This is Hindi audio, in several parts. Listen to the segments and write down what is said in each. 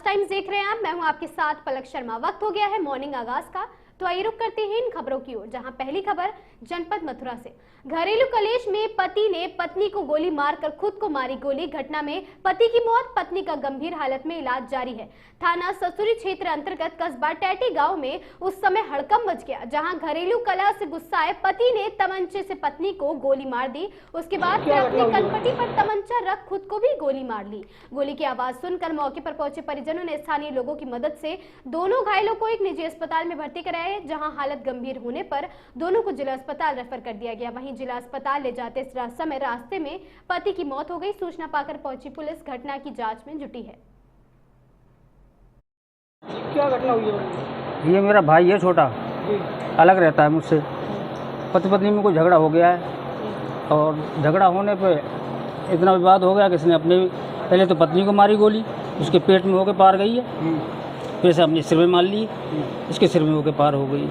टाइम्स देख रहे हैं आप। मैं हूं आपके साथ पलक शर्मा। वक्त हो गया है मॉर्निंग आगाज का, तो आइए रुक करते हैं इन खबरों की ओर, जहां पहली खबर जनपद मथुरा से। घरेलू कलेश में पति ने पत्नी को गोली मारकर खुद को मारी गोली। घटना में पति की मौत, पत्नी का गंभीर हालत में इलाज जारी है। थाना ससुरी क्षेत्र अंतर्गत कस्बा टैटी गांव में उस समय हड़कंप मच गया, जहां घरेलू कलह से गुस्साए पति ने तमंचे से पत्नी को गोली मार दी। उसके बाद फिर अपनी कनपटी पर तमंचा रख खुद को भी गोली मार ली। गोली की आवाज सुनकर मौके पर पहुंचे परिजनों ने स्थानीय लोगों की मदद से दोनों घायलों को एक निजी अस्पताल में भर्ती कराया, जहां हालत गंभीर होने पर दोनों को जिला अस्पताल रेफर कर दिया गया। वहीं जिला अस्पताल ले जाते समय रास्ते में पति की मौत हो गई। सूचना पाकर पहुंची पुलिस घटना की जांच में जुटी है। क्या घटना हुई है? ये मेरा भाई है छोटा, अलग रहता है मुझसे। पति पत्नी में कोई झगड़ा हो गया है और झगड़ा होने पे इतना विवाद हो गया कि इसने अपने पहले तो पत्नी को मारी गोली, उसके पेट में होके पार गई है, फिर से अपने सिर में मार ली, इसके सिर में होके पार हो गई।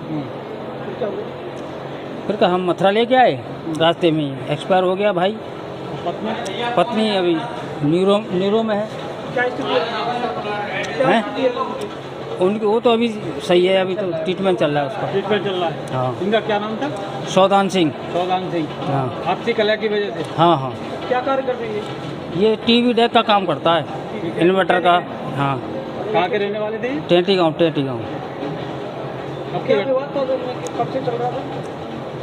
फिर कहा हम मथुरा लेके आए, रास्ते में एक्सपायर हो गया भाई। पत्नी अभी न्यूरो में है। उनकी वो तो अभी सही है, अभी तो ट्रीटमेंट चल रहा है उसका। ट्रीटमेंट चल रहा है। हाँ। इनका क्या नाम था? सौदान सिंह। सौदान सिंह। हाँ। आपसी कलह की वजह से? हाँ हाँ। क्या कार्य करते हैं ये टीवी डेक का काम करता है, इन्वर्टर का। हाँ। कहाँ के रहने वाले थे? टेंटी गाँव। अब क्या विवाद था? कब से चल रहा था?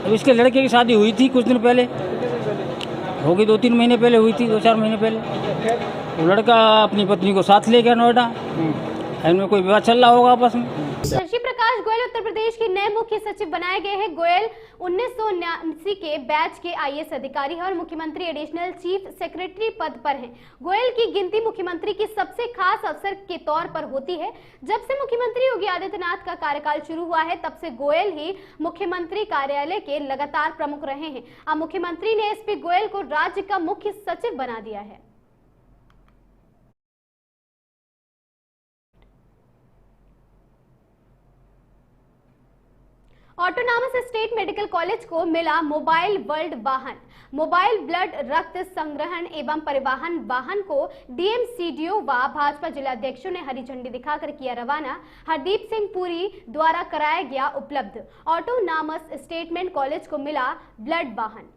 अब इसके लड़के की शादी हुई थी कुछ दिन पहले, होगी 2-3 महीने पहले हुई थी, 2-4 महीने पहले। वो लड़का अपनी पत्नी को साथ ले गया नोएडा, इनमें कोई विवाद चल रहा होगा आपस में। शशि प्रकाश गोयल उत्तर प्रदेश के नए मुख्य सचिव बनाए गए हैं। गोयल 1979 के बैच के आईएएस अधिकारी हैं और मुख्यमंत्री एडिशनल चीफ सेक्रेटरी पद पर हैं। गोयल की गिनती मुख्यमंत्री की सबसे खास अफसर के तौर पर होती है। जब से मुख्यमंत्री योगी आदित्यनाथ का कार्यकाल शुरू हुआ है, तब से गोयल ही मुख्यमंत्री कार्यालय के लगातार प्रमुख रहे हैं। अब मुख्यमंत्री ने एसपी गोयल को राज्य का मुख्य सचिव बना दिया है। ऑटोनॉमस स्टेट मेडिकल कॉलेज को मिला मोबाइल वर्ल्ड वाहन। मोबाइल ब्लड रक्त संग्रहण एवं परिवहन वाहन को डीएम, सीडीओ व भाजपा जिलाध्यक्षों ने हरी झंडी दिखाकर किया रवाना। हरदीप सिंह पुरी द्वारा कराया गया उपलब्ध। ऑटोनॉमस स्टेट कॉलेज को मिला ब्लड वाहन।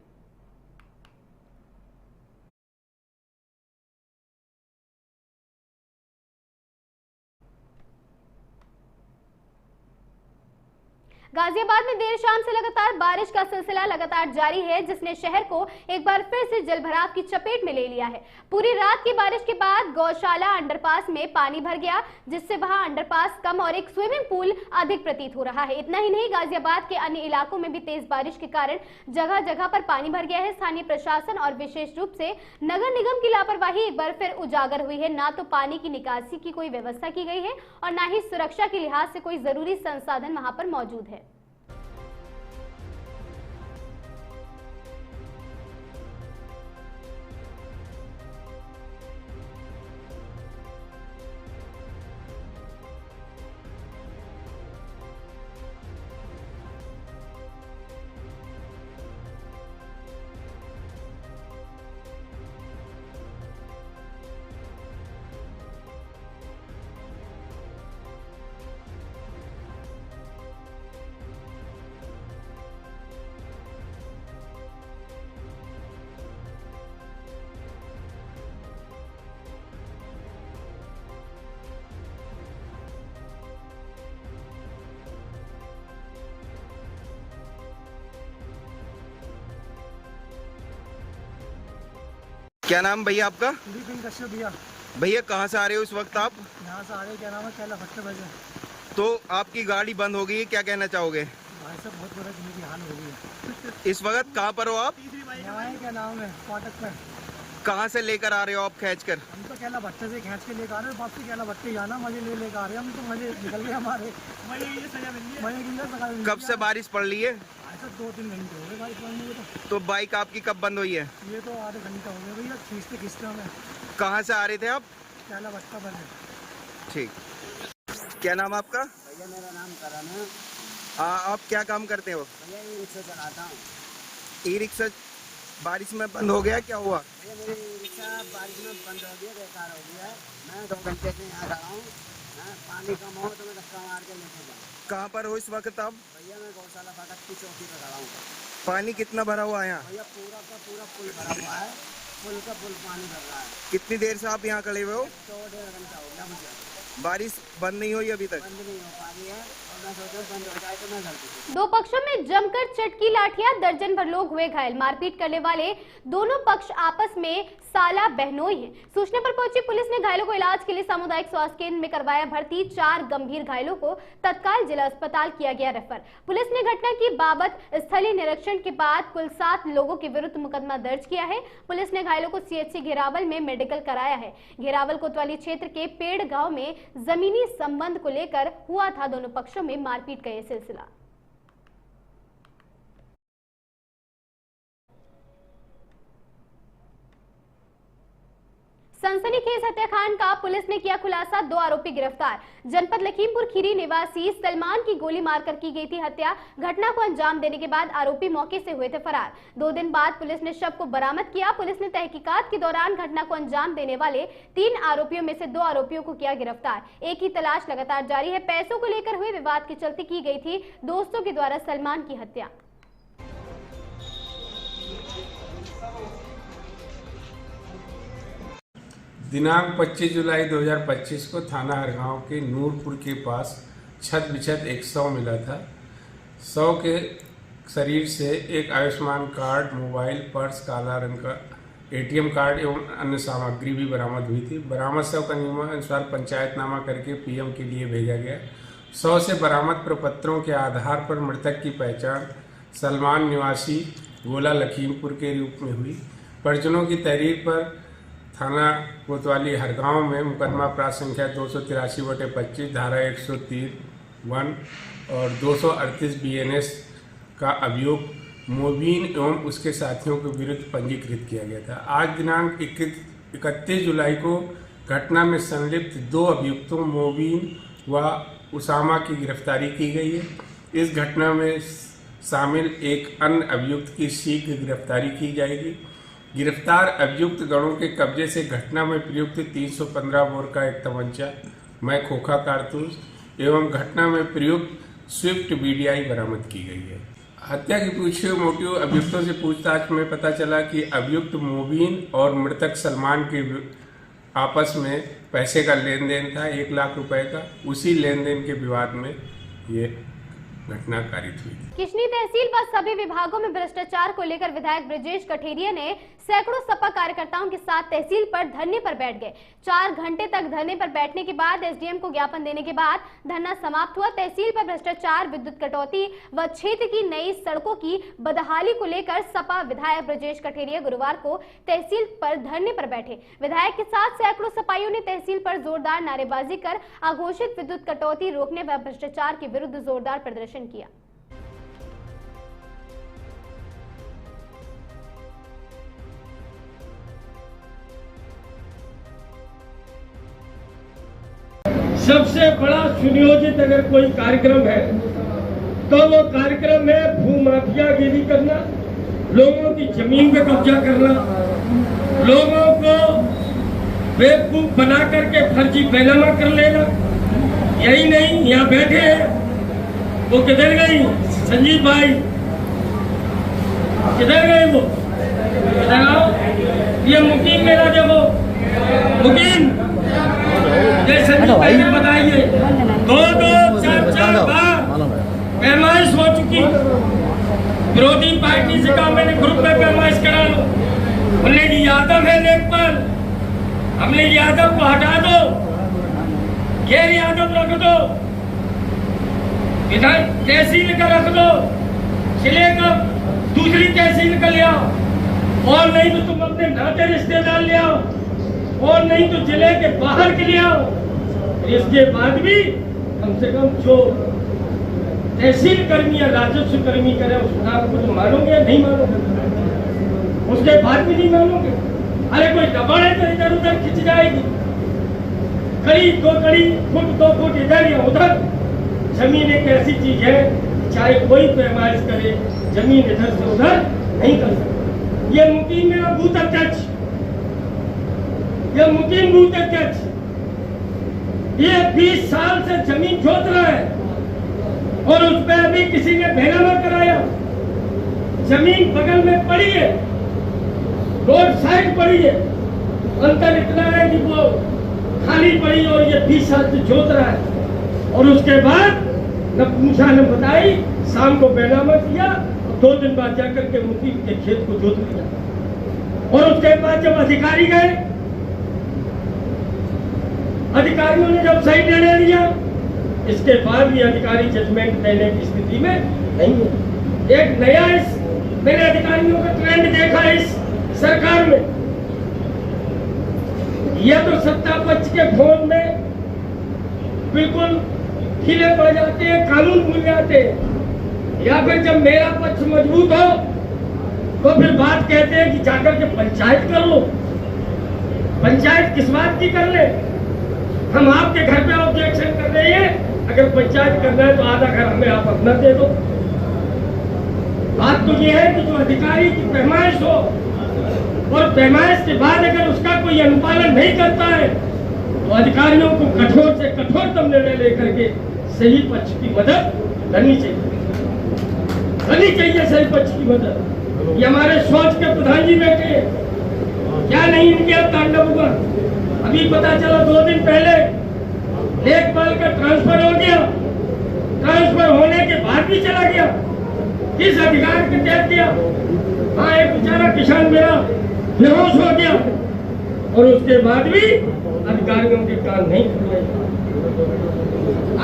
गाजियाबाद में देर शाम से लगातार बारिश का सिलसिला लगातार जारी है, जिसने शहर को एक बार फिर से जलभराव की चपेट में ले लिया है। पूरी रात की बारिश के बाद गौशाला अंडरपास में पानी भर गया, जिससे वहां अंडरपास कम और एक स्विमिंग पूल अधिक प्रतीत हो रहा है। इतना ही नहीं, गाजियाबाद के अन्य इलाकों में भी तेज बारिश के कारण जगह जगह पर पानी भर गया है। स्थानीय प्रशासन और विशेष रूप से नगर निगम की लापरवाही एक बार फिर उजागर हुई है। ना तो पानी की निकासी की कोई व्यवस्था की गई है और ना ही सुरक्षा के लिहाज से कोई जरूरी संसाधन वहां पर मौजूद है। क्या नाम भैया आपका? विपिन कश्यप भैया। भैया कहाँ से आ रहे हो इस वक्त आप? यहाँ से आ रहे, क्या नाम है, कैला भट्टे बजे। तो आपकी गाड़ी बंद हो गई है, क्या कहना चाहोगे? भाई साहब बहुत बुरा जिंदगी हाल हो गई है। इस वक्त कहाँ पर हो आप? यहाँ है, क्या नाम है, फाटक में। कहाँ से लेकर आ रहे हो आप खींच कर? हम तो कैला भट्टे से खींच के लेकर आ रहे हैं, वापसी कैला भट्टे जाना, मजे लेकर आ रहे हैं हम तो। मजे निकल गए हमारे, मजे। कब से बारिश पड़ रही है? ऐसा 2-3 घंटे हो गए बारिश पड़ने को। तो बाइक आपकी कब बंद हुई है? ये तो आधे घंटा हो गया भैया, खींचते हमें। कहाँ से आ रहे थे आप? कैला भट्टा बने। ठीक। क्या नाम आपका? भैया मेरा नाम करण है। आप क्या काम करते हो? भैया ई रिक्शा चलाता हूँ। ई रिक्शा बारिश में बंद हो गया, क्या हुआ? ये मेरी रिक्शा बारिश में बंद हो गई, बेकार हो गई है। मैं 2 घंटे से यहाँ खड़ा हूँ। पानी कम हो तो मैं धक्का मार के लेके जाऊँ। कहाँ पर हो इस वक्त आप? भैया मैं गौशाला फाटक की चौकी पर खड़ा हूँ। पानी कितना भरा हुआ है यहाँ? भैया पूरा का पूरा पुल भरा हुआ है, पुल का पुल पानी भर रहा है। कितनी देर से आप यहाँ खड़े हुए हो? 1.5 घंटा हो गया मुझे। बारिश बंद नहीं हुई अभी तक? बंद नहीं हो पा रही है और मैं सोच रहा हूँ बंद हो जाए तो मैं घर पे। दो पक्षों में जमकर चटकी लाठियां, दर्जन भर लोग हुए घायल। मारपीट करने वाले दोनों पक्ष आपस में साला बहनोई हैं। सूचना पर पहुंची पुलिस ने घायलों को इलाज के लिए सामुदायिक स्वास्थ्य केंद्र में करवाया भर्ती। 4 गंभीर घायलों को तत्काल जिला अस्पताल किया गया रेफर। पुलिस ने घटना की बाबत स्थलीय निरीक्षण के बाद कुल 7 लोगों के विरुद्ध मुकदमा दर्ज किया है। पुलिस ने घायलों को सीएचसी घेरावल में मेडिकल कराया है। घेरावल कोतवाली क्षेत्र के पेड़ गांव में जमीनी संबंध को लेकर हुआ था दोनों पक्षों में मारपीट का यह सिलसिला। सनसनीखेज हत्याकांड का पुलिस ने किया खुलासा। 2 आरोपी गिरफ्तार। जनपद लखीमपुर खीरी निवासी सलमान की गोली मारकर की गई थी हत्या। घटना को अंजाम देने के बाद आरोपी मौके से हुए थे फरार। 2 दिन बाद पुलिस ने शव को बरामद किया। पुलिस ने तहकीकात के दौरान घटना को अंजाम देने वाले 3 आरोपियों में से 2 आरोपियों को किया गिरफ्तार। एक ही तलाश लगातार जारी है। पैसों को लेकर हुए विवाद के चलते की गई थी दोस्तों के द्वारा सलमान की हत्या। दिनांक 25 जुलाई 2025 को थाना हरगांव के नूरपुर के पास छत बिछत एक शव मिला था। शव के शरीर से एक आयुष्मान कार्ड, मोबाइल, पर्स, काला रंग का एटीएम कार्ड एवं अन्य सामग्री भी बरामद हुई थी। बरामद शव का नियमानुसार पंचायतनामा करके पीएम के लिए भेजा गया। शव से बरामद प्रपत्रों के आधार पर मृतक की पहचान सलमान निवासी गोला लखीमपुर के रूप में हुई। परिजनों की तहरीर पर थाना कोतवाली हरगांव में मुकदमा प्राप्त संख्या 283/25 धारा 103(1) और 238 BNS का अभियोग मोबीन एवं उसके साथियों के विरुद्ध पंजीकृत किया गया था। आज दिनांक 31 जुलाई को घटना में संलिप्त 2 अभियुक्तों मोबीन व उसामा की गिरफ्तारी की गई है। इस घटना में शामिल एक अन्य अभियुक्त की शीघ्र गिरफ्तारी की जाएगी। गिरफ्तार अभियुक्त गणों के कब्जे से घटना में प्रयुक्त 315 बोर का एक तमंचा, मैं खोखा कारतूस एवं घटना में प्रयुक्त स्विफ्ट BDI बरामद की गई है। हत्या की पूछे मोटिव अभियुक्तों से पूछताछ में पता चला कि अभियुक्त मोबीन और मृतक सलमान के आपस में पैसे का लेन देन था 1 लाख रुपए का। उसी लेन देन के विवाद में ये घटना कारित हुई। किशनी तहसील व सभी विभागों में भ्रष्टाचार को लेकर विधायक ब्रजेश कठेरिया ने सैकड़ों सपा कार्यकर्ताओं के साथ तहसील पर धरने पर बैठ गए। 4 घंटे तक धरने पर बैठने के बाद एसडीएम को ज्ञापन देने के बाद धरना समाप्त हुआ। तहसील पर भ्रष्टाचार, विद्युत कटौती व क्षेत्र की नई सड़कों की बदहाली को लेकर सपा विधायक ब्रजेश कठेरिया गुरुवार को तहसील पर धरने पर बैठे। विधायक के साथ सैकड़ों सपाइयों ने तहसील पर जोरदार नारेबाजी कर अघोषित विद्युत कटौती रोकने व भ्रष्टाचार के विरुद्ध जोरदार प्रदर्शन किया। सबसे बड़ा सुनियोजित अगर कोई कार्यक्रम है तो वो कार्यक्रम है भूमाफियागिरी करना, लोगों की जमीन पे कब्जा करना, लोगों को बेवकूफ बना करके फर्जी बैनामा कर लेना। यही नहीं, यहाँ बैठे हैं, वो किधर गई संजीव भाई, किधर गए वो, इधर आओ। ये मुकीम मेरा देखो, मुकीम ने बताइए 2-2, 4-4 बार पैमाइश हो चुकी। विरोधी पार्टी से कहा मैंने ग्रुप में पैमाइश करा लो। हमने जी यादव है लेख पर, हमने यादव को हटा दो, गैर यादव रख दो, विधान तहसील का रख दो, जिले का दूसरी तहसील का ले आओ, और नहीं तो तुम अपने नाते रिश्तेदार ले आओ, और नहीं तो जिले के बाहर के लिए आओ। इसके बाद भी कम से कम जो तहसील कर्मी या राजस्व कर्मी करे उस नाम को तो मानोगे या नहीं मानोगे? उसके बाद भी नहीं मानोगे? अरे कोई दबाड़ है तो इधर उधर खिंच जाएगी, कड़ी 2 कड़ी, फुट 2 फुट इधर या उधर। जमीन एक ऐसी चीज है, चाहे कोई पैमाइश करे, जमीन इधर से उधर नहीं कर सकता। ये मुकीम मेरा बूथ अध्यक्ष, ये मुकीम बूथ अध्यक्ष, ये 20 साल से जमीन जोत रहा है और उस पर अभी किसी ने भेनामा कराया। जमीन बगल में पड़ी है, रोड साइड पड़ी है, अंतर इतना है कि वो खाली पड़ी और ये 20 साल से जोत रहा है। और उसके बाद न पूछा न बताई, शाम को बैनामा किया, 2 दिन बाद जाकर के मुकीम के खेत को जोत लिया। और उसके बाद जब अधिकारी गए, अधिकारियों ने जब सही निर्णय लिया, इसके बाद भी अधिकारी जजमेंट देने की स्थिति में नहीं है। एक नया मैंने अधिकारियों का ट्रेंड देखा है इस सरकार में। यह तो सत्ता पक्ष के फोन में बिल्कुल ढीले पड़ जाते हैं, कानून भूल जाते हैं, या फिर जब मेरा पक्ष मजबूत हो तो फिर बात कहते हैं कि जाकर के पंचायत कर लो। पंचायत किस बात की कर ले? हम आपके घर पे ऑब्जेक्शन कर रहे हैं, अगर पंचायत करना है तो आधा घर हमें आप अपना दे दो। बात तो ये है कि जो अधिकारी की पैमाइश हो और पैमाइश के बाद अगर उसका कोई अनुपालन नहीं करता है तो अधिकारियों को कठोर से कठोरतम निर्णय लेकर के सही पक्ष की मदद करनी चाहिए सही पक्ष की मदद। ये हमारे सोच के प्रधान जी बैठे हैं, क्या नहीं इनके तांडव हुआ? अभी पता चला 2 दिन पहले लेखपाल का ट्रांसफर हो गया, ट्रांसफर होने के बाद भी चला गया। किस अधिकार के तहत किया? हाँ, एक बेचारा किसान मेरा बेहोश हो गया और उसके बाद भी अधिकारियों के काम नहीं खुले।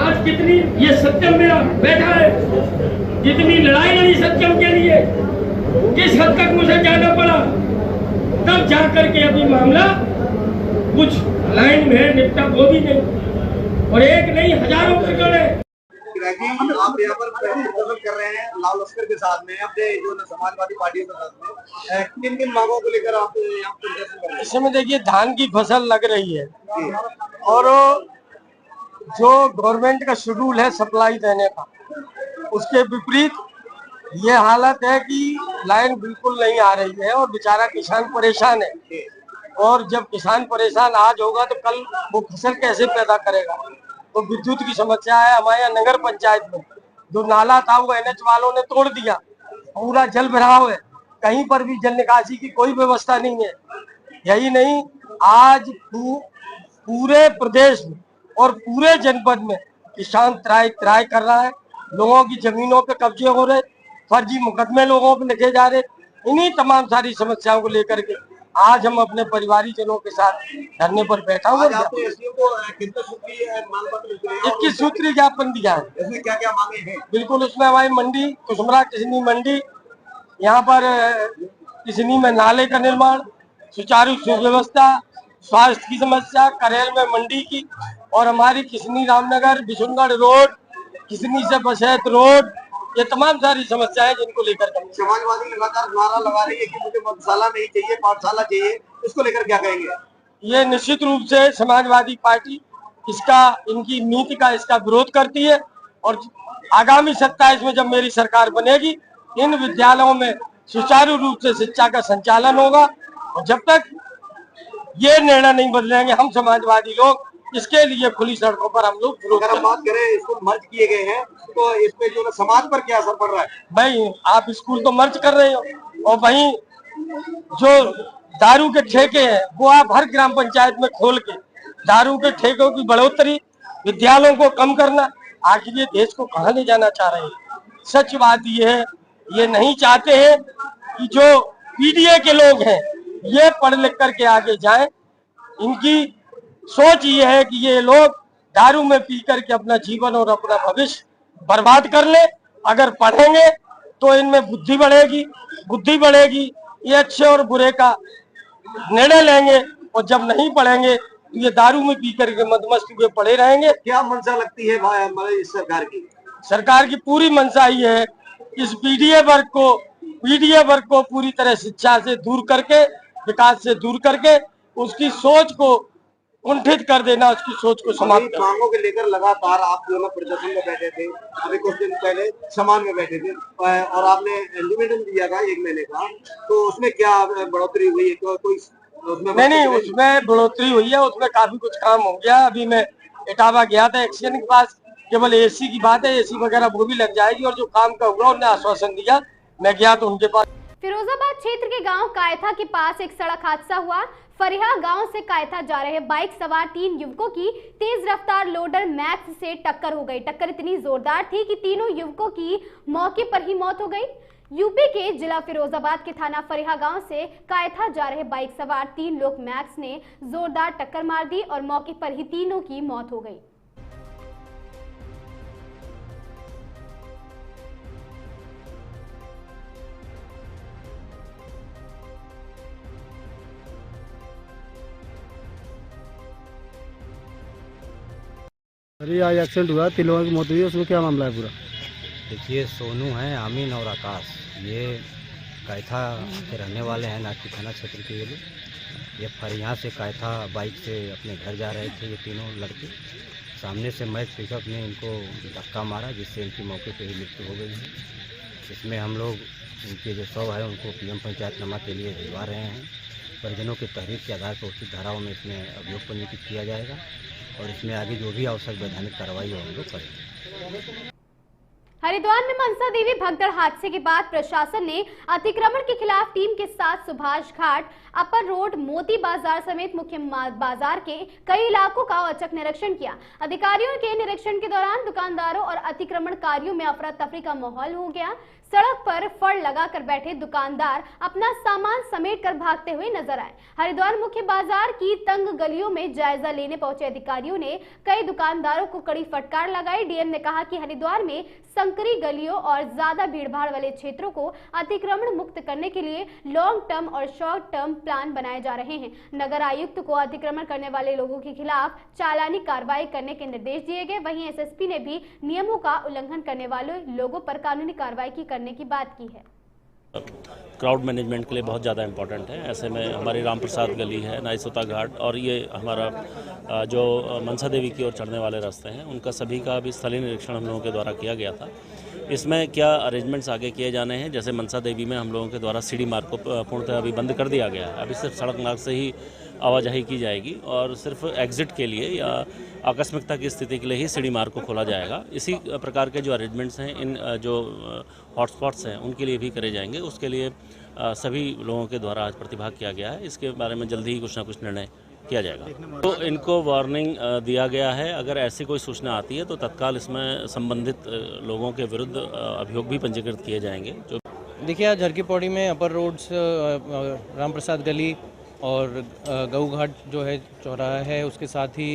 आज कितनी ये सत्यम मेरा बैठा है, कितनी लड़ाई लड़ी सत्यम के लिए, किस हद तक मुझे जाना पड़ा, तब जाकर के अभी मामला कुछ लाइन में निपटा, वो भी नहीं। और एक नहीं, हजारों प्रकरण है। आप यहाँ पर प्रदर्शन कर रहे हैं लाल लश्कर के साथ में, अपने जो समाजवादी पार्टियों के साथ में, किन किन मांगों को लेकर आप यहाँ पर प्रदर्शन कर रहे हैं? इस समय देखिए, धान की फसल लग रही है और जो गवर्नमेंट का शेड्यूल है सप्लाई देने का, उसके विपरीत ये हालत है कि लाइन बिल्कुल नहीं आ रही है और बेचारा किसान परेशान है। और जब किसान परेशान आज होगा तो कल वो फसल कैसे पैदा करेगा? तो विद्युत की समस्या है। हमारे यहाँ नगर पंचायत में जो नाला था वो NH वालों ने तोड़ दिया, पूरा जल भराव है, कहीं पर भी जल निकासी की कोई व्यवस्था नहीं है। यही नहीं, आज पूरे प्रदेश में और पूरे जनपद में किसान त्राय कर रहा है, लोगों की जमीनों पे कब्जे हो रहे, फर्जी मुकदमे लोगों पे लिखे जा रहे। इन्हीं तमाम सारी समस्याओं को लेकर के आज हम अपने परिवारीजनों के साथ धरने पर बैठा हुआ। 21 सूत्री ज्ञापन दिया है। इसमें क्या क्या मांगे हैं? बिल्कुल, उसमें हमारी मंडी कुसुमरा किसनी मंडी, यहाँ पर किसनी में नाले का निर्माण, सुचारू सुव्यवस्था, स्वास्थ्य की समस्या, करेल में मंडी की, और हमारी किसनी रामनगर बिशुनगढ़ रोड, किसनी से बसैत रोड, ये तमाम सारी समस्याएं जिनको लेकर समाजवादी लगातार नारा लगा रही है कि मुझे मधुशाला नहीं चाहिए, पाठशाला चाहिए, इसको लेकर क्या कहेंगे? ये निश्चित रूप से समाजवादी पार्टी इनकी नीति का इसका विरोध करती है और आगामी 27 में जब मेरी सरकार बनेगी, इन विद्यालयों में सुचारू रूप से शिक्षा का संचालन होगा। और जब तक ये निर्णय नहीं बदलेंगे, हम समाजवादी लोग इसके लिए खुली सड़कों पर हम लोग विरोध करेंगे। बात करें स्कूल मर्ज किए गए हैं तो इस पे जो समाज पर क्या असर पड़ रहा है? भाई, आप स्कूल तो मर्ज कर रहे हो और वहीं जो दारू के ठेके हैं वो आप हर ग्राम पंचायत में खोल के दारू के ठेकों की बढ़ोतरी, विद्यालयों को कम करना, आखिर ये देश को कहाँ ले जाना चाह रहे हैं? सच बात ये है, ये नहीं चाहते हैं कि जो PDA के लोग हैं ये पढ़ लिख करके आगे जाएं। इनकी सोच ये है कि ये लोग दारू में पी करके अपना जीवन और अपना भविष्य बर्बाद कर ले। अगर पढ़ेंगे तो इनमें बुद्धि बढ़ेगी, ये अच्छे और बुरे का निर्णय लेंगे, और जब नहीं पढ़ेंगे तो ये दारू में पी करके मदमस्त हुए पड़े रहेंगे। क्या मंशा लगती है हमारी सरकार की? सरकार की पूरी मंशा ये है इस PDA वर्ग को पूरी तरह शिक्षा से दूर करके, विकास से दूर करके, उसकी सोच को कुंठित कर देना, उसकी सोच को समाप्त कर। मांगों के लेकर लगातार आप जो है प्रदर्शन में बैठे थे, अभी कुछ दिन पहले समान में बैठे थे और आपने अल्टीमेटम दिया था 1 महीने का, तो उसमें क्या बढ़ोतरी हुई है? कोई उसमें नहीं, उसमें बढ़ोतरी हुई है, उसमें काफी कुछ काम हो गया। अभी मैं इटावा गया था एक्सीडेंट के पास, केवल एसी की बात है, एसी वगैरह वो भी लग जाएगी और जो काम का हुआ उन्होंने आश्वासन दिया, मैं गया तो उनके पास। फिरोजाबाद क्षेत्र के गांव कायथा के पास एक सड़क हादसा हुआ। फरिहा गांव से कायथा जा रहे बाइक सवार 3 युवकों की तेज रफ्तार लोडर मैक्स से टक्कर हो गई। टक्कर इतनी जोरदार थी कि तीनों युवकों की मौके पर ही मौत हो गई। यूपी के जिला फिरोजाबाद के थाना फरिहा गांव से कायथा जा रहे बाइक सवार 3 लोग मैक्स ने जोरदार टक्कर मार दी और मौके पर ही तीनों की मौत हो गई। अरे आज एक्सीडेंट हुआ, 3 लोगों की मौत हुई है, उसमें क्या मामला है पूरा? देखिए, सोनू हैं, आमीन और आकाश, ये कायथा के रहने वाले हैं, नाटी थाना क्षेत्र के ये लोग। ये फरिया से कायथा बाइक से अपने घर जा रहे थे, ये तीनों लड़के। सामने से मैक्स पिकअप ने इनको धक्का मारा, जिससे इनकी मौके पर ही मृत्यु हो गई है। इसमें हम लोग इनके जो शव है उनको पीएम पंचायतनामा के लिए भिजवा रहे हैं। परिजनों की तहरीर के आधार पर उचित धाराओं में इसमें अभियोग पंजीकृत किया जाएगा और इसमें आगे जो भी आवश्यक वैधानिक कार्रवाई हो हम लोग करेंगे। हरिद्वार में मनसा देवी भगदड़ हादसे के बाद प्रशासन ने अतिक्रमण के खिलाफ टीम के साथ सुभाष घाट, अपर रोड, मोती बाजार समेत मुख्य बाजार के कई इलाकों का औचक निरीक्षण किया। अधिकारियों के निरीक्षण के दौरान दुकानदारों और अतिक्रमणकारियों में अफरा तफरी का माहौल हो गया। सड़क पर फड़ लगाकर बैठे दुकानदार अपना सामान समेट कर भागते हुए नजर आए। हरिद्वार मुख्य बाजार की तंग गलियों में जायजा लेने पहुंचे अधिकारियों ने कई दुकानदारों को कड़ी फटकार लगाई। डीएम ने कहा कि हरिद्वार में संकरी गलियों और ज्यादा भीड़भाड़ वाले क्षेत्रों को अतिक्रमण मुक्त करने के लिए लॉन्ग टर्म और शॉर्ट टर्म प्लान बनाए जा रहे हैं। नगर आयुक्त को अतिक्रमण करने वाले लोगों के खिलाफ चालानी कार्रवाई करने के निर्देश दिए गए। वहीं एसएसपी ने भी नियमों का उल्लंघन करने वाले लोगों पर कानूनी कार्रवाई करने की बात की है। क्राउड मैनेजमेंट के लिए बहुत ज़्यादा इम्पोर्टेंट है। ऐसे में हमारी राम प्रसाद गली है, नाइसोता घाट और ये हमारा जो मनसा देवी की ओर चढ़ने वाले रास्ते हैं, उनका सभी का भी स्थलीय निरीक्षण हम लोगों के द्वारा किया गया था। इसमें क्या अरेंजमेंट्स आगे किए जाने हैं, जैसे मनसा देवी में हम लोगों के द्वारा सीढ़ी मार्ग को पूर्णतः अभी बंद कर दिया गया है। अभी सिर्फ सड़क मार्ग से ही आवाजाही की जाएगी और सिर्फ एग्जिट के लिए या आकस्मिकता की स्थिति के लिए ही सीढ़ी मार्ग को खोला जाएगा। इसी प्रकार के जो अरेंजमेंट्स हैं इन जो हॉटस्पॉट्स हैं उनके लिए भी करे जाएंगे। उसके लिए सभी लोगों के द्वारा आज प्रतिभाग किया गया है। इसके बारे में जल्दी ही कुछ ना कुछ निर्णय किया जाएगा। तो इनको वार्निंग दिया गया है, अगर ऐसी कोई सूचना आती है तो तत्काल इसमें संबंधित लोगों के विरुद्ध अभियोग भी पंजीकृत किए जाएंगे। जो देखिए, आज झरकी पौड़ी में अपर रोड्स, राम प्रसाद गली और गऊ घाट जो है चौराहा है, उसके साथ ही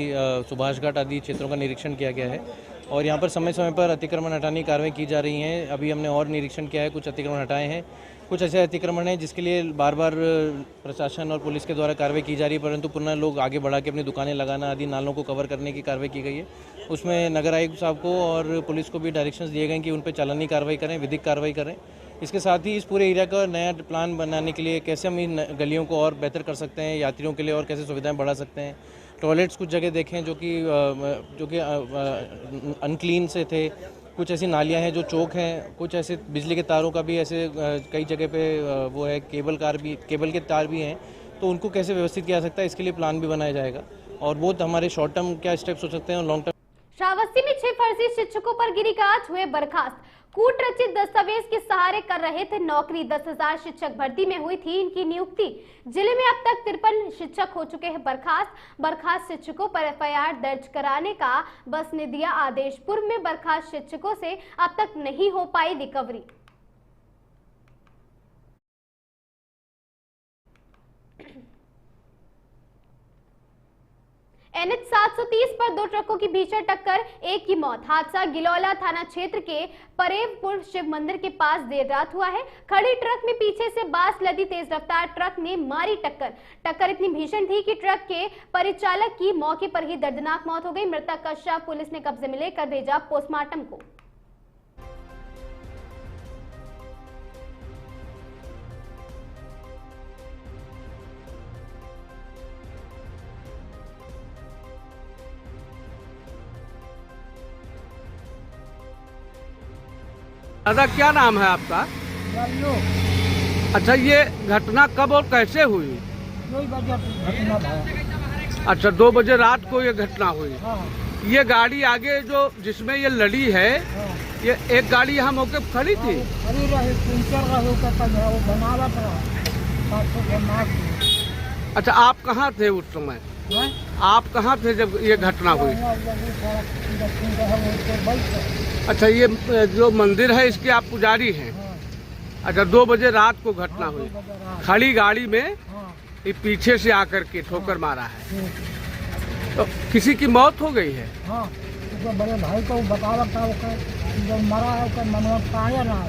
सुभाष घाट आदि क्षेत्रों का निरीक्षण किया गया है और यहाँ पर समय समय पर अतिक्रमण हटाने की कार्रवाई की जा रही है। अभी हमने और निरीक्षण किया है, कुछ अतिक्रमण हटाए हैं, कुछ ऐसे अतिक्रमण हैं जिसके लिए बार बार प्रशासन और पुलिस के द्वारा कार्रवाई की जा रही है, परंतु पुनः लोग आगे बढ़ा के अपनी दुकानें लगाना आदि नालों को कवर करने की कार्रवाई की गई है। उसमें नगर आयुक्त साहब को और पुलिस को भी डायरेक्शंस दिए गए कि उन पर चालानी कार्रवाई करें, विधिक कार्रवाई करें। इसके साथ ही इस पूरे एरिया का नया प्लान बनाने के लिए कैसे हम इन गलियों को और बेहतर कर सकते हैं, यात्रियों के लिए और कैसे सुविधाएं बढ़ा सकते हैं। टॉयलेट्स कुछ जगह देखें जो कि अनक्लीन से थे, कुछ ऐसी नालियां हैं जो चौक हैं, कुछ ऐसे बिजली के तारों का भी ऐसे कई जगह पे वो है, केबल के तार भी हैं, तो उनको कैसे व्यवस्थित किया जा सकता है, इसके लिए प्लान भी बनाया जाएगा। और वो हमारे शॉर्ट टर्म क्या स्टेप्स हो सकते हैं और लॉन्ग टर्म। श्रावस्ती में 6 फर्जी शिक्षकों पर गिरी गाज, हुए बर्खास्त। कूट रचित दस्तावेज के सहारे कर रहे थे नौकरी। 10,000 शिक्षक भर्ती में हुई थी इनकी नियुक्ति। जिले में अब तक 53 शिक्षक हो चुके हैं बर्खास्त। बर्खास्त शिक्षकों पर एफआईआर दर्ज कराने का बस ने दिया आदेश। पूर्व में बर्खास्त शिक्षकों से अब तक नहीं हो पाई रिकवरी। NH 730 पर 2 ट्रकों की भीषण टक्कर, एक की मौत। हादसा गिलौला थाना क्षेत्र के परेवपुर शिव मंदिर के पास देर रात हुआ है। खड़ी ट्रक में पीछे से बास लदी तेज रफ्तार ट्रक ने मारी टक्कर। टक्कर इतनी भीषण थी कि ट्रक के परिचालक की मौके पर ही दर्दनाक मौत हो गई। मृतक का शव पुलिस ने कब्जे में लेकर भेजा पोस्टमार्टम को। दादा क्या नाम है आपका? अच्छा, ये घटना कब और कैसे हुई? 2 बजे घटना था। अच्छा, 2 बजे रात को ये घटना हुई। हाँ। ये गाड़ी आगे जो जिसमें ये लड़ी है, ये एक गाड़ी यहाँ मौके पर खड़ी थी। खड़ी रही, 3-4 रही वो बनावट रहा। अच्छा, आप कहाँ थे उस समय? आप कहाँ थे जब ये घटना हुई? अच्छा, ये जो मंदिर है इसके आप पुजारी हैं? अच्छा, 2 बजे रात को घटना हुई। खड़ी गाड़ी में ये पीछे से आकर के ठोकर मारा है। तो किसी की मौत हो गई है? हाँ, तो बड़े भाई को बतावट था, जो मरा है उसका मनोहर पाया ना।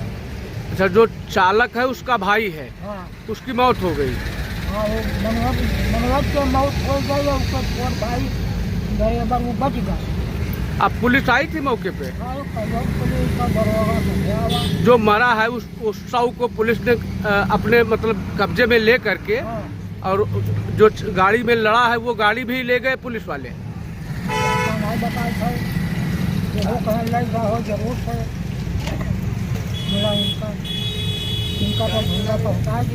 अच्छा, जो चालक है उसका भाई है? हाँ। उसकी मौत हो गई। हाँ, वो मनोहर की मौत हो गई, उसका छोट भाई ड्राइवर वो बच गया। अब पुलिस आई थी मौके पे? हाँ, पुलिस का दरोगा से गया। जो मरा है उस शव को पुलिस ने अपने मतलब कब्जे में ले करके, हाँ। और जो गाड़ी में लड़ा है वो गाड़ी भी ले गए पुलिस वाले। नहीं बताए थे कि वो कहीं ले गया हो, जरूर है मिला इनका तो भूला तो होता है कि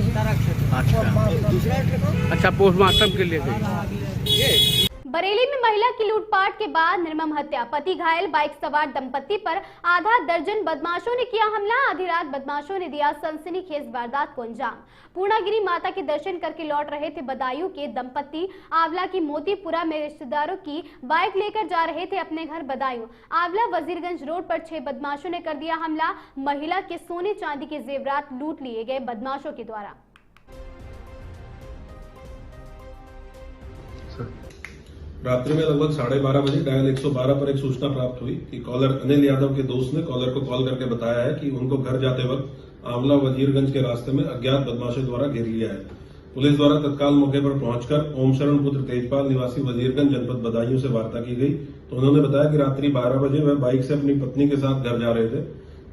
अच्छा, पोस्टमार्टम के लिए गई। बरेली में महिला की लूटपाट के बाद निर्मम हत्या, पति घायल, बाइक सवार दंपति पर आधा दर्जन बदमाशों ने किया हमला। आधी रात बदमाशों ने दिया सनसनीखेज वारदात को अंजाम। पूर्णागिरी माता के दर्शन करके लौट रहे थे बदायूं के दंपति आंवला की मोतीपुरा में रिश्तेदारों की बाइक लेकर जा रहे थे अपने घर बदायूं। आंवला वजीरगंज रोड पर 6 बदमाशों ने कर दिया हमला। महिला के सोने चांदी के जेवरात लूट लिए गए बदमाशों के द्वारा। रात्रि में लगभग 12:30 बजे डायल 112 पर एक सूचना प्राप्त हुई कि कॉलर अनिल यादव के दोस्त ने कॉलर को कॉल करके बताया है कि उनको घर जाते वक्त आंवला वजीरगंज के रास्ते में अज्ञात बदमाशों द्वारा घेर लिया है। पुलिस द्वारा तत्काल मौके पर पहुंचकर ओम शरण पुत्र तेजपाल निवासी वजीरगंज जनपद बदायूं से वार्ता की गई। तो उन्होंने बताया कि रात्रि 12 बजे वह बाइक से अपनी पत्नी के साथ घर जा रहे थे,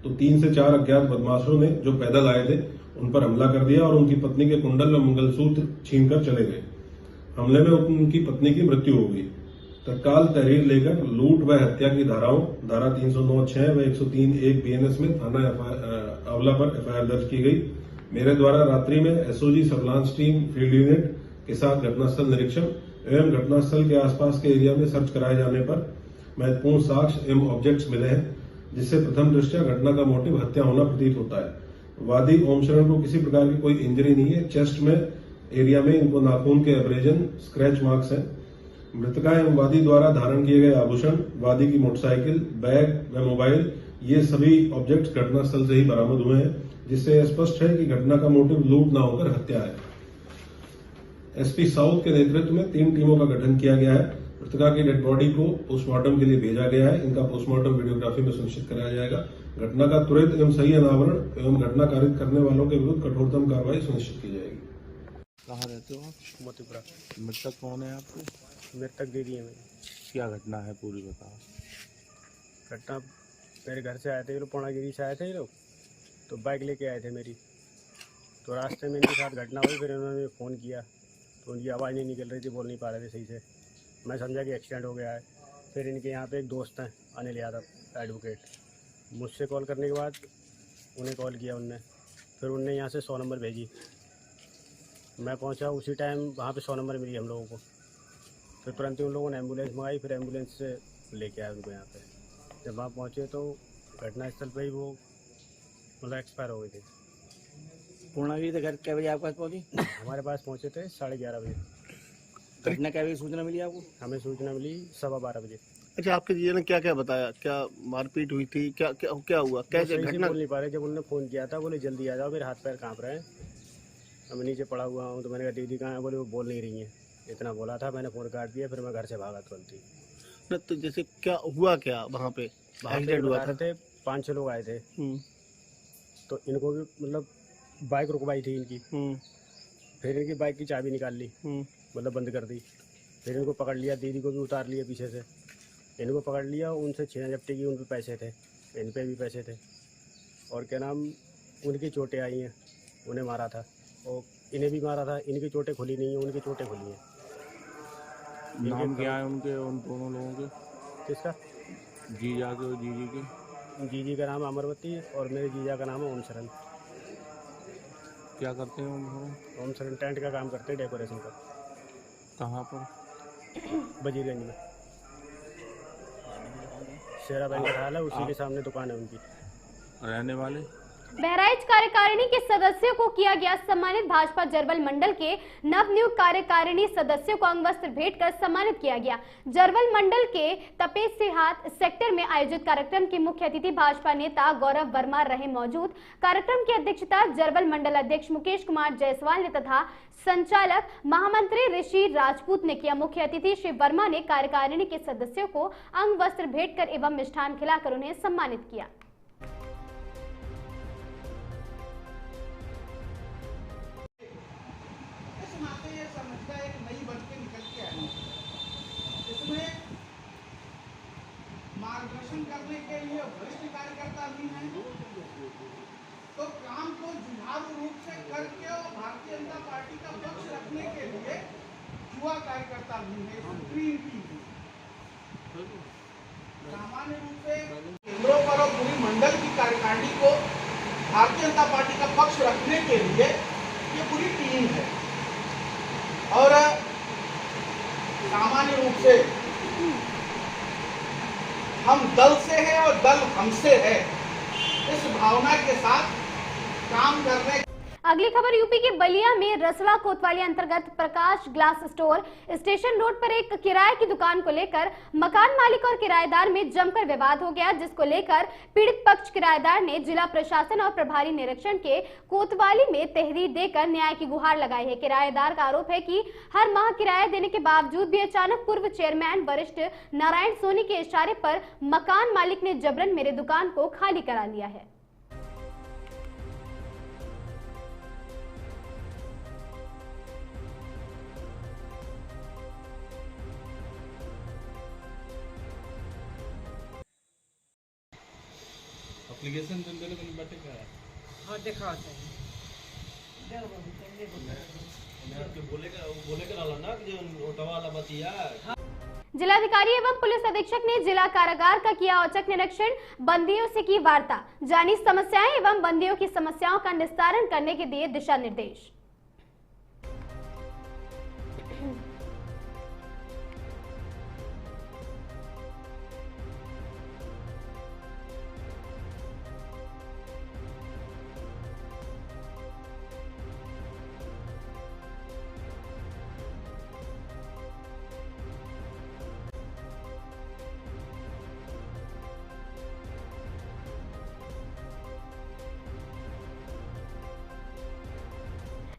तो 3 से 4 अज्ञात बदमाशों ने जो पैदल आए थे उन पर हमला कर दिया और उनकी पत्नी के कुंडल व मंगलसूत्र छीनकर चले गए। हमले में उनकी पत्नी की मृत्यु हो गई। तत्काल तहरीर लेकर लूट व हत्या की धाराओं धारा 309(6) व 103(1) बीएनएस में थाना आंवला पर एफआईआर दर्ज की गई। मेरे द्वारा रात्रि में SOG surveillance team field unit के साथ घटनास्थल निरीक्षण एवं घटनास्थल के आसपास के एरिया में सर्च कराए जाने पर महत्वपूर्ण साक्ष्य एवं ऑब्जेक्ट्स मिले हैं, जिससे प्रथम दृष्टया घटना का मोटिव हत्या होना प्रतीत होता है। वादी ओम शरण को किसी प्रकार की कोई इंजरी नहीं है। चेस्ट में एरिया में इनको नाखून के एब्रेजन स्क्रैच मार्क्स हैं। मृतका एवं वादी द्वारा धारण किए गए आभूषण, वादी की मोटरसाइकिल, बैग व मोबाइल, ये सभी ऑब्जेक्ट्स घटनास्थल से ही बरामद हुए हैं, जिससे यह स्पष्ट है कि घटना का मोटिव लूट न होकर हत्या है। एसपी साउथ के नेतृत्व में 3 टीमों का गठन किया गया है। मृतका की डेड बॉडी को पोस्टमार्टम के लिए भेजा गया है। इनका पोस्टमार्टम वीडियोग्राफी में सुनिश्चित कराया जाएगा। घटना का त्वरित एवं सही अनावरण एवं घटना कारित करने वालों के विरुद्ध कठोरतम कार्रवाई सुनिश्चित की जाएगी। कहाँ रहते हो आप? मोतीपुरा। मृतक कौन है आपको? मृतक दीदी है मेरी। क्या घटना है पूरी बताओ। घटना, मेरे घर से आए थे ये लोग, पूर्णागिरी से आए थे ये लोग, तो बाइक लेके आए थे मेरी, तो रास्ते में इनके साथ घटना हुई। फिर उन्होंने फ़ोन किया तो उनकी आवाज़ नहीं निकल रही थी, बोल नहीं पा रहे थे सही से। मैं समझा कि एक्सीडेंट हो गया है। फिर इनके यहाँ पे एक दोस्त हैं अनिल यादव एडवोकेट, मुझसे कॉल करने के बाद उन्हें कॉल किया उनने, फिर उनने यहाँ से 100 नंबर भेजी। मैं पहुँचा उसी टाइम, वहाँ पे 100 नंबर मिली हम लोगों को। फिर तुरंत ही उन लोगों ने एम्बुलेंस मंगाई, फिर एम्बुलेंस से लेके आए उनको यहाँ पे। जब वहाँ पहुँचे तो घटनास्थल पे ही वो मतलब एक्सपायर हो गई थी। पूर्णागिरी से घर क्या बजे आपके पास पहुँची? हमारे पास पहुँचे थे 11:30 बजे। घटना क्या बजे सूचना मिली आपको? हमें सूचना मिली 12:15 बजे। अच्छा, आपके जीजा ने क्या क्या बताया? क्या मारपीट हुई थी? क्या क्या क्या हुआ? कैसे घटना? बोल नहीं पा रहे। जब उन्होंने फ़ोन किया था बोले जल्दी आ जाओ, मेरे हाथ पैर काँप रहे हैं, मैं नीचे पड़ा हुआ हूँ। तो मैंने कहा दीदी कहाँ है? बोले वो बोल नहीं रही हैं। इतना बोला था, मैंने फ़ोन काट दिया। फिर मैं घर से भागा तुरंत ही। तो जैसे क्या हुआ, क्या वहाँ पे एक्सीडेंट हुआ था? 5-6 लोग आए थे, तो इनको भी मतलब बाइक रुकवाई थी इनकी। फिर इनकी बाइक की चाबी निकाल ली, मतलब बंद कर दी। फिर इनको पकड़ लिया, दीदी को भी उतार लिया पीछे से। इनको पकड़ लिया, उनसे छीना झपटी की, उन पे पैसे थे, इन पे भी पैसे थे, और क्या नाम, उनकी चोटें आई हैं, उन्हें मारा था और इन्हें भी मारा था। इनकी चोटें खुली नहीं हैं, उनकी चोटें खुली हैं। नाम क्या है उनके, उन दोनों लोगों के? किसका? जीजा के और जीजी के? जीजी का नाम है अमरवती और मेरे जीजा का नाम है ओम शरण। क्या करते हैं ओम शरण टेंट का काम करते हैं, डेकोरेशन का। कहाँ पर? वजीरगंज में शेरा बैंक का हाल है, उसी के सामने दुकान है उनकी। रहने वाले? बहराइच कार्यकारिणी के सदस्यों को किया गया सम्मानित। भाजपा जरवल मंडल के नवनियुक्त कार्यकारिणी सदस्यों को अंग वस्त्र भेंट कर सम्मानित किया गया। जरवल मंडल के तपेसिहाट सेक्टर में आयोजित कार्यक्रम के मुख्य अतिथि भाजपा नेता गौरव वर्मा रहे मौजूद। कार्यक्रम की अध्यक्षता जरवल मंडल अध्यक्ष मुकेश कुमार जायसवाल ने तथा संचालक महामंत्री ऋषि राजपूत ने किया। मुख्य अतिथि श्री वर्मा ने कार्यकारिणी के सदस्यों को अंग वस्त्र भेंट कर एवं मिष्ठान खिलाकर उन्हें सम्मानित किया। मार्गदर्शन करने के लिए वरिष्ठ कार्यकर्ता भी हैं, तो काम को जुझारू रूप से करके और भारतीय जनता पार्टी का पक्ष रखने के लिए युवा कार्यकर्ता भी है। स्क्रीन टीम सामान्य रूप से केंद्रों पर और पूरी मंडल की कार्यकारिणी को भारतीय जनता पार्टी का पक्ष रखने के लिए ये पूरी टीम है। और सामान्य रूप से हम दल से हैं और दल हमसे है, इस भावना के साथ काम करने। अगली खबर यूपी के बलिया में रसड़ा कोतवाली अंतर्गत प्रकाश ग्लास स्टोर स्टेशन रोड पर एक किराए की दुकान को लेकर मकान मालिक और किराएदार में जमकर विवाद हो गया, जिसको लेकर पीड़ित पक्ष किराएदार ने जिला प्रशासन और प्रभारी निरीक्षण के कोतवाली में तहरीर देकर न्याय की गुहार लगाई है। किराएदार का आरोप है कि हर माह किराया देने के बावजूद भी अचानक पूर्व चेयरमैन वरिष्ठ नारायण सोनी के इशारे पर मकान मालिक ने जबरन मेरे दुकान को खाली करा लिया है। एप्लीकेशन देने को बैठे क्या है? हाँ दिखाते हैं। जिलाधिकारी एवं पुलिस अधीक्षक ने जिला कारागार का किया औचक निरीक्षण, बंदियों से की वार्ता, जानी समस्याएं एवं बंदियों की समस्याओं का निस्तारण करने के दिए दिशा निर्देश।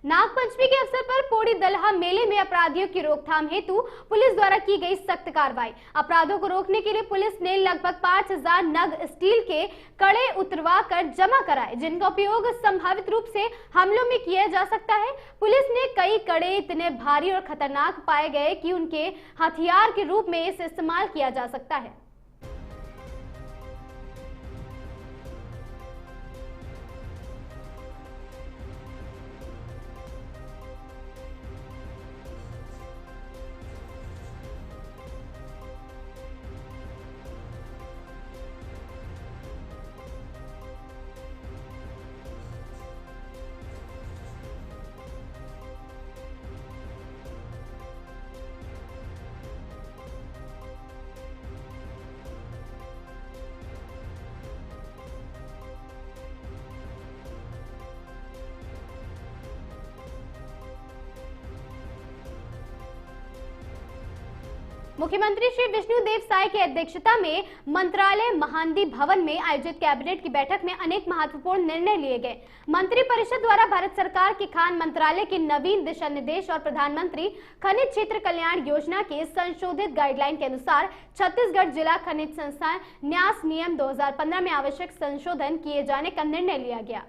नागपंचमी के अवसर पर पौड़ी दलहा मेले में अपराधियों की रोकथाम हेतु पुलिस द्वारा की गई सख्त कार्रवाई। अपराधों को रोकने के लिए पुलिस ने लगभग 5000 नग स्टील के कड़े उतरवा कर जमा कराए, जिनका उपयोग संभावित रूप से हमलों में किया जा सकता है। पुलिस ने कई कड़े इतने भारी और खतरनाक पाए गए कि उनके हथियार के रूप में इसे इस्तेमाल किया जा सकता है। मुख्यमंत्री श्री विष्णुदेव साय की अध्यक्षता में मंत्रालय महांदी भवन में आयोजित कैबिनेट की बैठक में अनेक महत्वपूर्ण निर्णय लिए गए। मंत्रिपरिषद द्वारा भारत सरकार के खान मंत्रालय के नवीन दिशा निर्देश और प्रधानमंत्री खनिज क्षेत्र कल्याण योजना के संशोधित गाइडलाइन के अनुसार छत्तीसगढ़ जिला खनिज संस्थान न्यास नियम 2015 में आवश्यक संशोधन किए जाने का निर्णय लिया गया।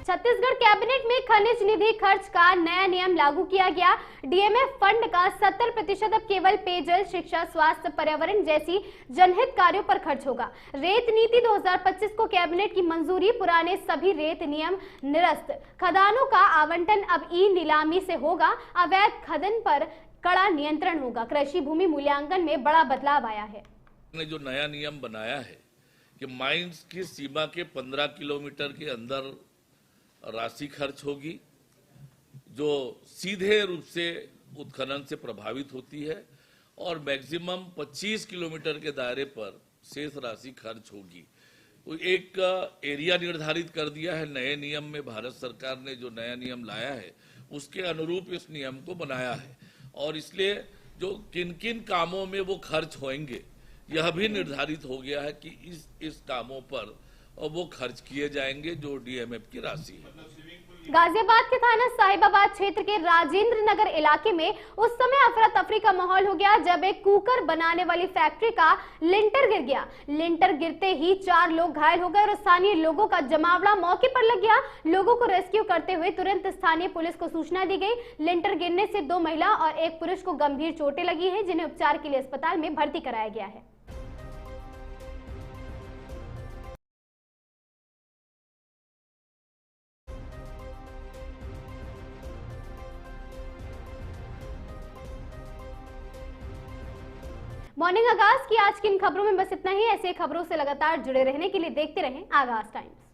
छत्तीसगढ़ कैबिनेट में खनिज निधि खर्च का नया नियम लागू किया गया। डीएमएफ फंड का 70% अब केवल पेयजल, शिक्षा, स्वास्थ्य, पर्यावरण जैसी जनहित कार्यों पर खर्च होगा। रेत नीति 2025 को कैबिनेट की मंजूरी। पुराने सभी रेत नियम निरस्त। खदानों का आवंटन अब ई नीलामी से होगा। अवैध खनन पर कड़ा नियंत्रण होगा। कृषि भूमि मूल्यांकन में बड़ा बदलाव आया है। ने जो नया नियम बनाया है कि माइंस की सीमा के 15 किलोमीटर के अंदर राशि खर्च होगी जो सीधे रूप से उत्खनन से प्रभावित होती है, और मैक्सिमम 25 किलोमीटर के दायरे पर शेष राशि खर्च होगी। तो एक एरिया निर्धारित कर दिया है नए नियम में। भारत सरकार ने जो नया नियम लाया है उसके अनुरूप इस नियम को बनाया है, और इसलिए जो किन किन कामों में वो खर्च होंगे यह भी निर्धारित हो गया है कि इस कामों पर वो खर्च किए जाएंगे जो डीएमएफ की राशि है। गाजियाबाद के थाना साहिबाबाद क्षेत्र के राजेंद्र नगर इलाके में उस समय अफरा तफरी का माहौल हो गया जब एक कुकर बनाने वाली फैक्ट्री का लिंटर गिर गया। लिंटर गिरते ही 4 लोग घायल हो गए और स्थानीय लोगों का जमावड़ा मौके पर लग गया। लोगों को रेस्क्यू करते हुए तुरंत स्थानीय पुलिस को सूचना दी गई। लिंटर गिरने से 2 महिला और 1 पुरुष को गंभीर चोटें लगी हैं, जिन्हें उपचार के लिए अस्पताल में भर्ती कराया गया है। मॉर्निंग आगाज की आज की इन खबरों में बस इतना ही। ऐसे खबरों से लगातार जुड़े रहने के लिए देखते रहें आगाज टाइम्स।